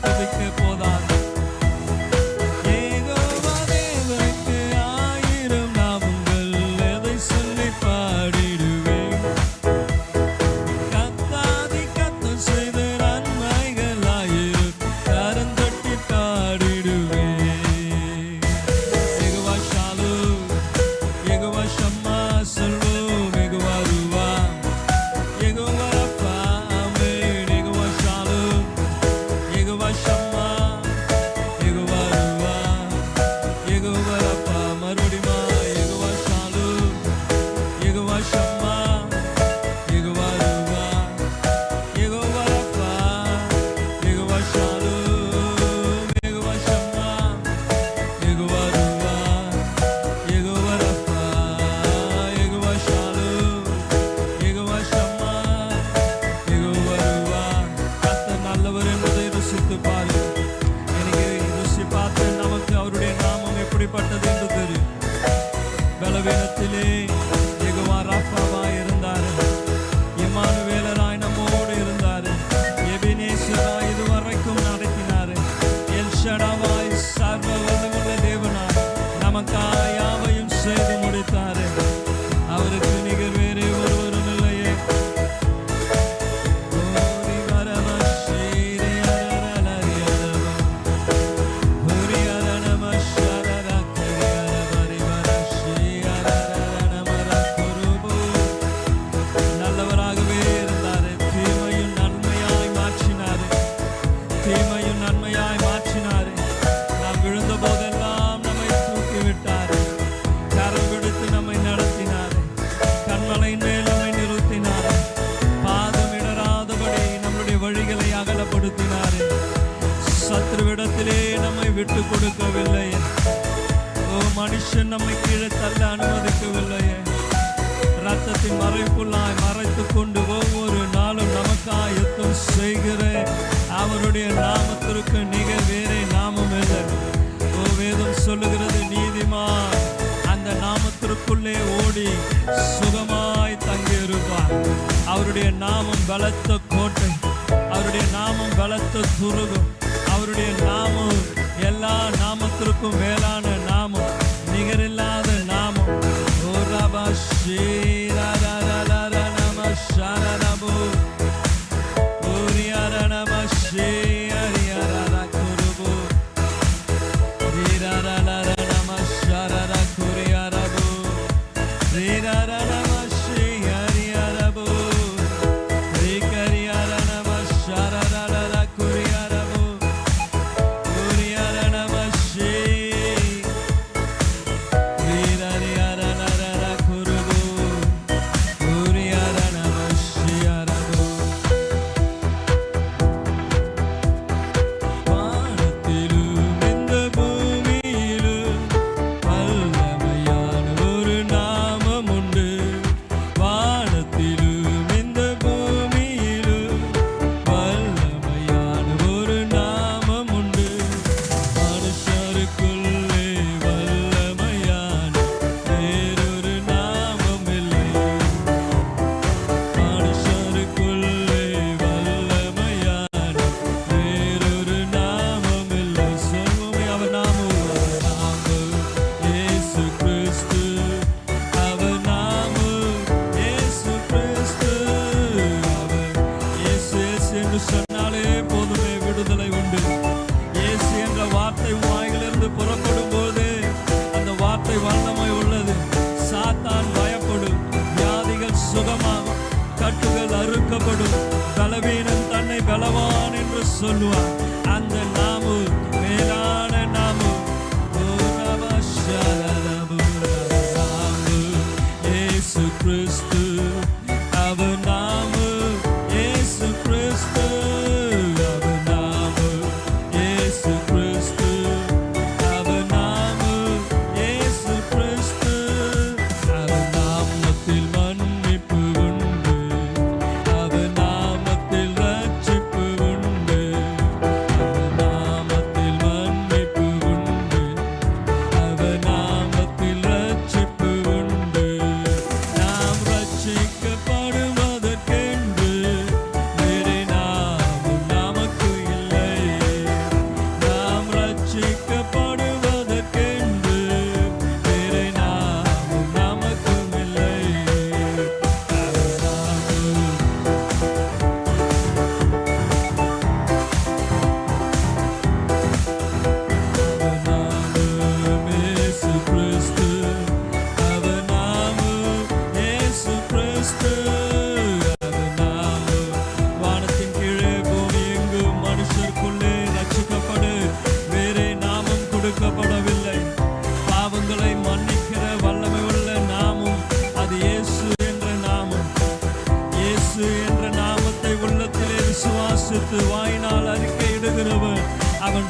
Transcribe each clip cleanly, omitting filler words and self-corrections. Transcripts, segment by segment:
துதிக்க போதாது. யெகோவா தேவனுக்கு 1000 நாமங்கள், எதை சொல்லி பாடிடுவேன். கத்தாதி கர்த்தர் செய்த நன்மைகள் 1000, கரந்தட்டி பாடிடுவேன். யெகோவா ஷாலோம், யெகோவா ஷம்மா சொல்வோம், யெகோவா ரூவா, யெகோவா ரப்பா, ஆமென். யெகோவா ஷாலோம், யெகோவா ஷம்மா, யெகோவா ரூவா, யெகோவா ரப்பா. மறுபடியுமா யெகோவா ஷாலோம், யெகோவா ஷம்மா, யெகோவா ரூவா, யெகோவா ரப்பா, யெகோவா ஷாலோம், யெகோவா ஷம்மா, யெகோவா ரூவா, யெகோவா ரப்பா, யெகோவா ஷாலோம், யெகோவா ஷம்மா, யெகோவா ரூவா. கர்த்தர் நல்லவர் என்பதை ருசித்து பாரு. எனக்கு ருசி பார்த்து நமக்கு அவருடைய நாமம் எப்படிப்பட்டது என்று தெரியும். பலவீனத்திலே யெகோவா ராப்பாவாய் இருந்தார். இம்மானுவேலராய் நம்மோடு இருந்தார். எபினேசராய் இதுவரைக்கும் நடத்தினார். எல்ஷடாவாய் சர்வ வல்லமையுள்ள தேவனாய் நமக்காய் யாவையும் செய்து முடித்தார். அவருக்கு நிகர் வேறு ஒருவரும் இல்லையே. ஓரி வரம ஸ்ரீரே அரரலரியரவ, ஓரி அரணம ஷரர கரியரவரி வர ஸ்ரீ அரரரணமர குருபு. நல்லவராகவே இருந்தார். தீமையும் நன்மையாய் மாற்றினார். தீமையும் நன்மையாய் மாற்றினார். நாம் விழுந்த போதெல்லாம் நம்மை தூக்கி விட்டார். கரம் பிடித்து நம்மை நடத்தினார். கண்மலையின் மேல் நம்மை நிறுத்தினார். பாதம் இடராதபடி நம்முடைய வழிகளை அகலப்படுத்தினார். சத்ருவிடத்திலே நம்மை விட்டு கொடுக்கவில்லை. ஓ மனுஷன் நம்மை கீழே தள்ள அனுமதிக்கவில்லையே. ரத்தத்தின் மறைப்புள்ளாய் மறைத்துக் கொண்டு ஒவ்வொரு நாளும் நமக்காய் யுத்தம் செய்கிற அவருடைய நாமத்திற்கு நிகர் வேறே நாமம் இல்லை. ஓ வேதம் சொல்லுகிறது, நீதிமான் அந்த நாமத்திற்குள்ளே ஓடி சுகமாய் தங்கியிருப்பார். அவருடைய நாமம் பலத்த கோட்டை. அவருடைய நாமம் பலத்த துருகம். அவருடைய நாமம் எல்லா நாமத்திற்கும் மேலான நாமம், நிகரில்லாத நாமம். ஓ ரபா ஷீரரரரர நம ஷரரபு, ஓரியர நம ஷீரியரர குருபு, ரீரரரர நம ஷரர குரியரபு, ரீரர நம ஷீரியரபு, ரீகரியர நம ஷரரரர குரியரபு, ஓரியர நம ஷீ, ரீரரியரரர குருபு, ஓரியர நம ஷீயரபு. வானத்திலும் இந்த பூமியிலும் வல்லமையான ஒரு நாமம் உண்டு. வானத்திலும் இந்த பூமியிலும் வல்லமையான ஒரு நாமம் உண்டு. மனுஷருக்குள்ளே வல்லமையான வேறொரு நாமம் இல்லை. மனுஷருக்குள்ளே வல்லமையான வேறொரு நாமம் இல்லை. சொல்வோமே அவர் நாமம், அவர் நாமம் இயேசு கிறிஸ்து. அவர் நாமம் இயேசு கிறிஸ்து. அவர் இயேசு இயேசு என்று சொன்னாலே போதுமே, விடுதலை உண்டு. இயேசு என்ற வார்த்தை வாயிலிருந்து புறப்படும் போது அந்த வார்த்தை வல்லமை உள்ளது. சாத்தான் பயப்படும். வியாதிகள் சுகமாகும். கட்டுகள் அறுக்கப்படும். பலவீனன் தன்னை பலவான் என்று சொல்லுவார். அந்த நாமம் மேலான நாமம். ஓ ரபா ஷரரபு, நாமம் இயேசு கிறிஸ்து. அவர் நாமம் இயேசு கிறிஸ்து. அவர் நாமம் இயேசு கிறிஸ்து. அவர் நாமம் இயேசு கிறிஸ்து. அவர் நாமத்தில் மன்னிப்பு உண்டு. அவர் நாமத்தில் ரட்சிப்பு உண்டு.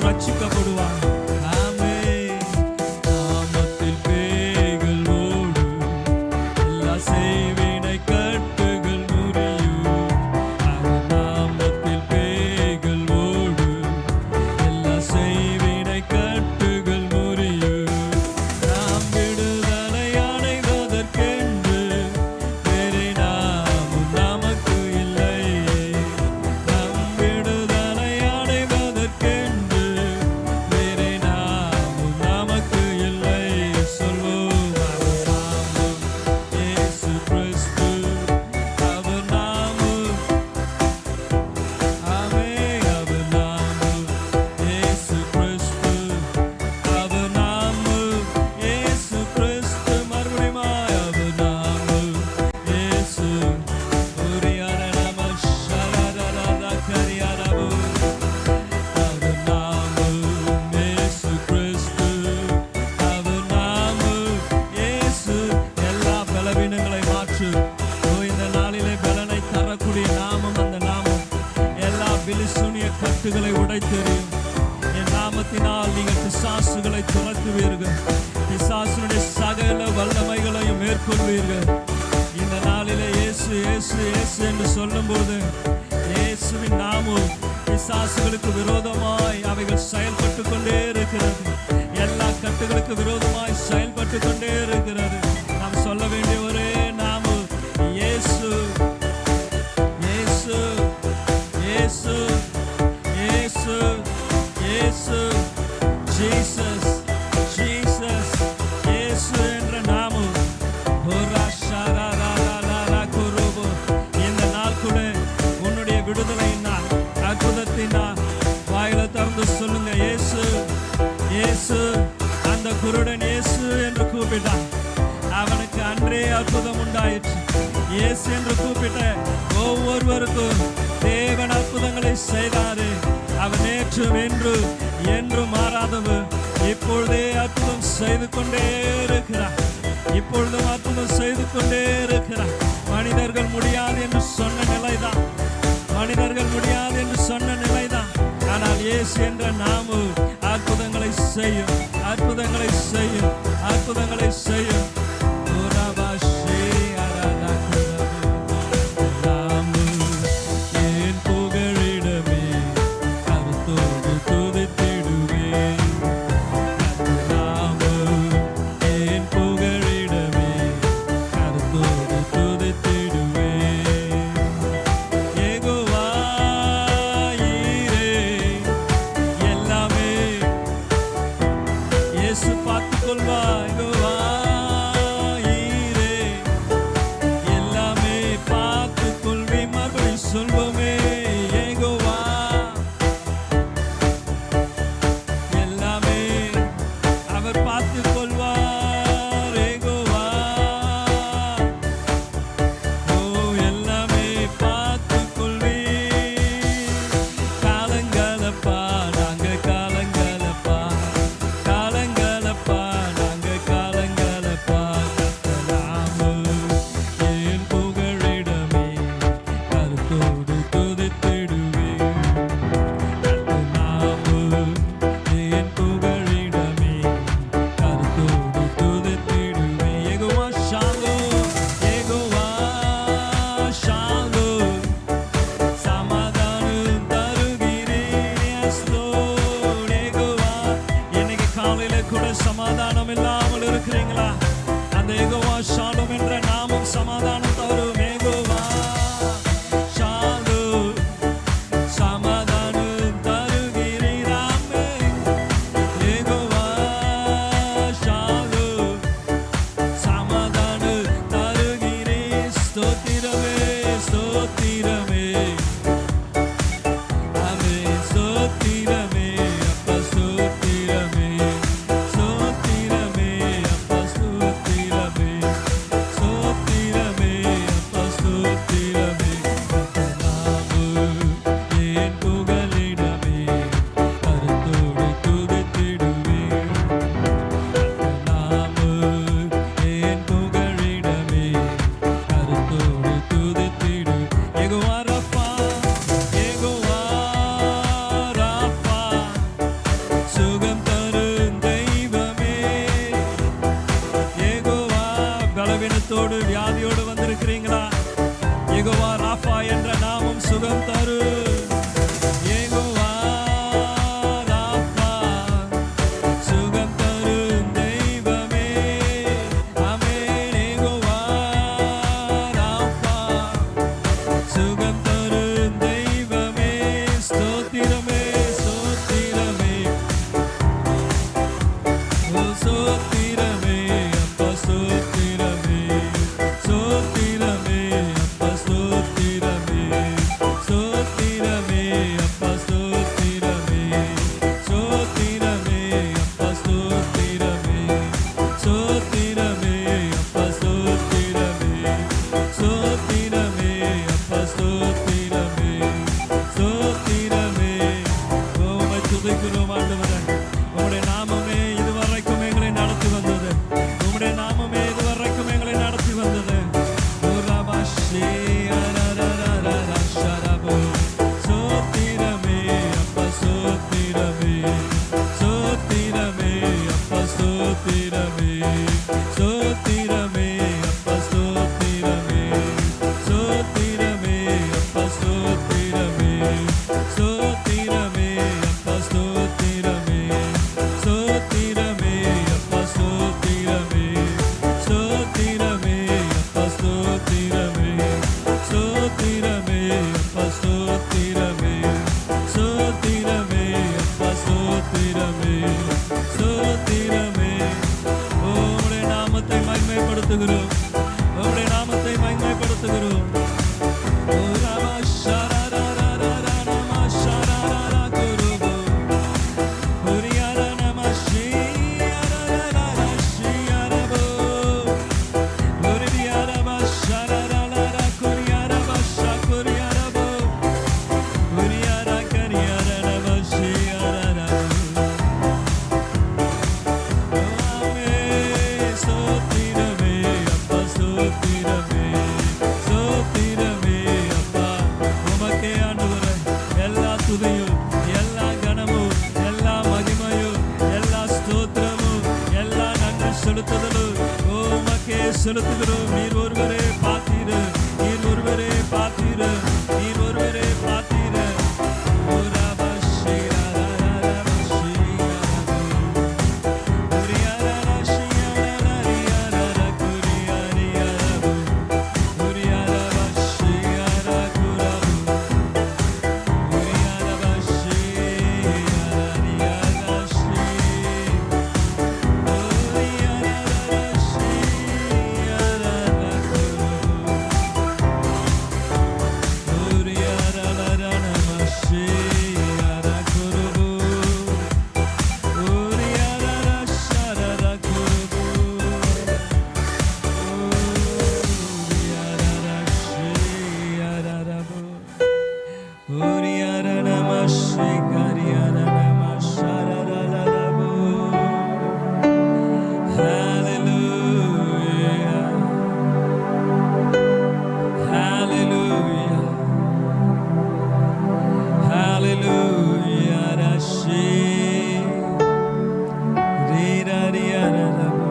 ரட்சிக்கப்படுவான். ஆமென். நாமத்தில் பேய்கள் ஓடும், எல்லா செய்வினை கட்டுகள் முறியும். அவர் நாமத்தில் பேய்கள் ஓடும், எல்லா செய்வினை கட்டுகள் முறியும். நாம் விடுதலை அடைவதற்கென்று வேறே நாமும் நமக்கு இல்லை. நம் விடுதலை அடைவதற்கென்று வேறே நாமும் நமக்கு இல்லை. சொல்வோம், அவர் நாமம் இயேசு கிறிஸ்து. அவர் நாமம், ஆமென். அவர் நாமம் இயேசு கிறிஸ்து. அவர் நாமம் இயேசு கிறிஸ்து. மறுபடியுமாய் அவர் நாமம் இயேசு. உரியார நம ஷரரரர கரியாரபு. அவர் நாமம் இயேசு கிறிஸ்து. அவர் நாமம் இயேசு. எல்லா பலவீனங்களை மாற்று. இந்த நாளிலே பலனை தரக்கூடிய நாமம் அந்த நாமம். எல்லா பிலிசூனிய கட்டுகளை உடைத்தெறியும். என் நாமத்தினால் நீங்கள் பிசாசுகளை துரத்துவீர்கள். பிசாசுடைய சகல வல்லமைகளையும் மேற்கொள்வீர்கள். இந்த நாளிலே இயேசு இயேசு இயேசு என்று சொல்லும்போது இயேசுவின் நாமம் பிசாசுகளுக்கு விரோதமாய் அவைகள் செயல்பட்டு கொண்டே இருக்கிறது. எல்லா கட்டுகளுக்கு விரோதமாய் செயல்பட்டு கொண்டே இருக்கிறது. நாம் சொல்ல வேண்டிய ஒரே நாமம் இயேசு, இயேசு, இயேசு, இயேசு, இயேசு, ஜீசஸ், ஜீசஸ், இயேசு என்ற நாமம். இந்த நாள் கூட உன்னுடைய விடுதலையின் நாள், அற்புதத்தின் நாள். வாயில திறந்து சொல்லுங்க, இயேசு, இயேசு. அந்த குருடன் இயேசு என்று கூப்பிட்டான். அவனுக்கு அன்றே அற்புதம் உண்டாயிற்று. இயேசு என்று கூப்பிட்ட ஒவ்வொருவருக்கும் தேவன் அற்புதங்களை செய்தாரு. அவர் நேற்றும் என்றும் என்றும் மாறாதவர். இப்பொழுதே அற்புதம் செய்து கொண்டே இருக்கிறார். இப்பொழுதும் அற்புதம் செய்து கொண்டே இருக்கிறார். மனிதர்கள் முடியாது என்று சொன்ன நிலைதான், மனிதர்கள் முடியாது என்று சொன்ன நிலைதான். ஆனால் இயேசு என்ற நாமம் அற்புதங்களை செய்யும், அற்புதங்களை செய்யும், அற்புதங்களை செய்யும். என் புகழிடமே கருத்தோடு துதித்திடுவேன். நாமம் என் புகழிடமே கருத்தோடு துதித்திடுவேன். யெகோவா ஈரே, எல்லாமே இயேசு பார்த்துக் கொள்வார். யெகோவா பலவீனத்தோடு வியாதியோடு வந்திருக்கிறீங்களா? யெகோவா ராஃபா என்ற நாமம் சுகம் தரும். யெகோவா ராஃபா சுகம் தரும் தெய்வமே. ஆமென். யெகோவா ராஃபா சுகம் தரும் தெய்வமே. ஸ்தோத்திரமே ஸ்தோத்திரமே ஸ்தோத்திரமே அப்பா ஸ்தோத்திரமே ஸ்தோத்திரமே அப்பா ஸ்தோத்திரமே ஸ்தோத்திரமே அப்பா ஸ்தோத்திரமே ஸ்தோத்திரமே அப்பா ஸ்தோத்திரமே ஸ்தோத்திரமே அப்பா ஸ்தோத்திரமே ஸ்தோத்திரமே அப்பா ஸ்தோத்திரமே ஸ்தோத்திரமே. உம்மை துதிக்கிறோம் ஆண்டவரே. உம்முடைய நாமமே இதுவரைக்கும் எங்களை நடத்தி வந்தது. உம்முடைய நாமமே இதுவரைக்கும் எங்களை நடத்தி வந்தது. சோத்திரமே அப்பா சோத்திரமே சோத்திரமே அப்பா சோத்திரமே சோத்திரமே அப்பா சோத்திரமே சோத்திரமே அப்பா சோத்திரமே சோத்திரமே அப்பா சோத்திரமே சோத்திரமே அப்பா சோத்திரமே சோத்திரமே அப்பா சோத்திரமே சோத்திரமே அப்பா சோத்திரமே சோத்திரமே அப்பா சோத்திரமே சோத்திரமே. உம்முடைய நாமத்தை மகிமைப்படுத்துகிறோம். உம்முடைய நாமத்தை மகிமைப்படுத்துகிறோம். ஓ ராமா ஷரரரரரர நம ஷரரர குருபோ ஹுரியர நம ஷியரரர ஷியரபோ ஹுரியர பஷரரர குரியர பஷ குரியரபோ ஹுரியர கரியர நம ஷியரரபோ. ஆமென். சோத்திரமே அப்பா சோத்திரமே சோத்திரமே அப்பா. உமக்கே ஆண்டவரே எல்லா துதியும் எல்லா கனமும் எல்லா மகிமையும் எல்லா ஸ்தோத்திரமும் எல்லா நன்றி செலுத்துதலும் உமக்கே செலுத்துகிறோம். நீர் ஒருவரே பாத்தீரு. நீர் ஒருவரே பாத்தீரு. நீர் ஒருவரே பாத்தீரு. ஓ ராபா ஷிரரரரர ஷியரபோ ஹுரியர ஷியரரரியாரர குரியரியாரபோ ஹுரியர பஷியர குரபோ ஹுரியர பஷியரரியார ஷி ஹுரியர ஷியரர குரபோ ஹுரியர நம ஷியர குரபோ ஹுரியர ஷரர குரபோ ஹுரியர ஷியரரபோ ஹுரியர நம ஷிகரியர நம ஷரரரபோ. Hallelujah. Hallelujah. Hallelujah. Rashi. Rirariyararabo.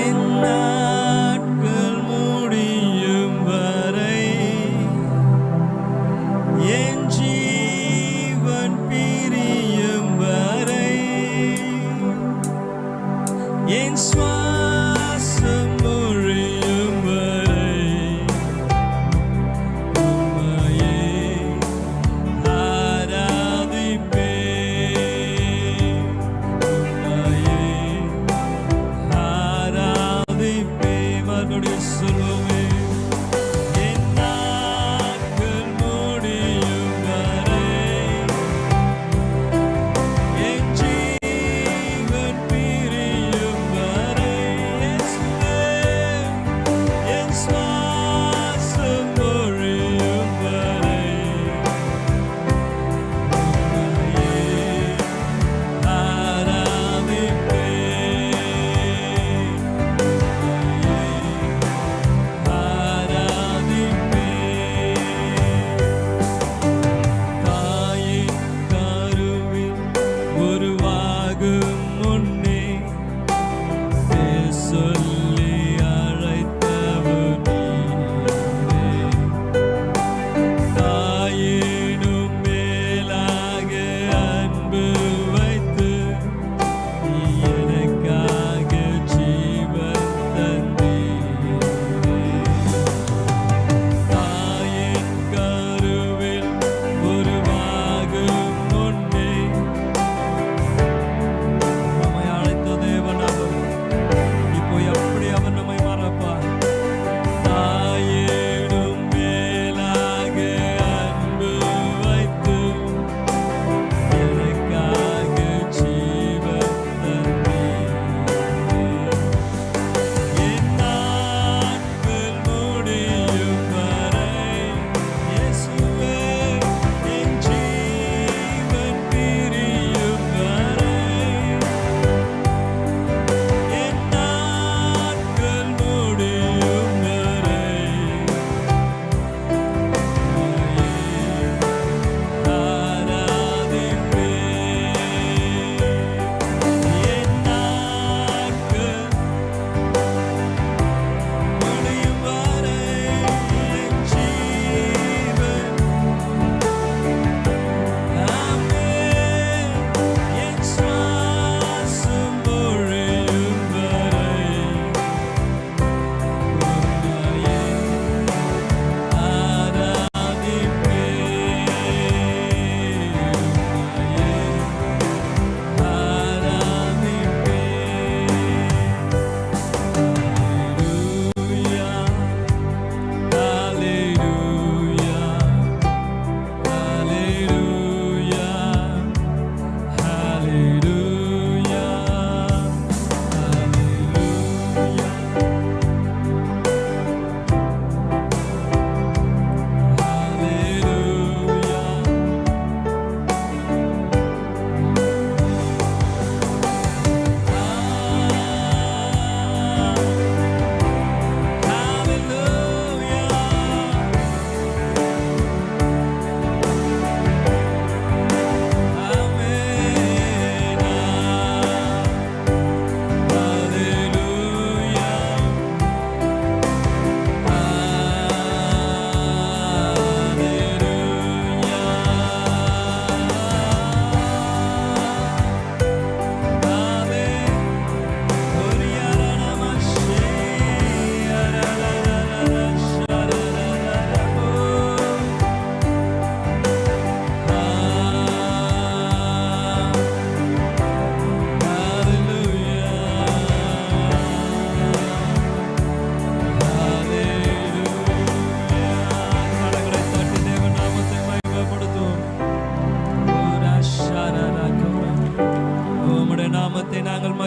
என் நாட்கள் முடியும் வரை என் ஜீவன் பிரியும் வரை என் சுவாசம் மொழியும் வரை உம்மையே ஆராதிப்பேன். உம்மையே ஆராதிப்பேன். மறுபடியும் சொல்லுவோமே. என் நாட்கள் முடியும் வரை என் ஜீவன் பிரியும் வரை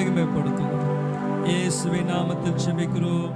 மகிமைப்படுத்துகிறோம். இயேசுவின் நாமத்தில் ஜெபிக்கிறோம்.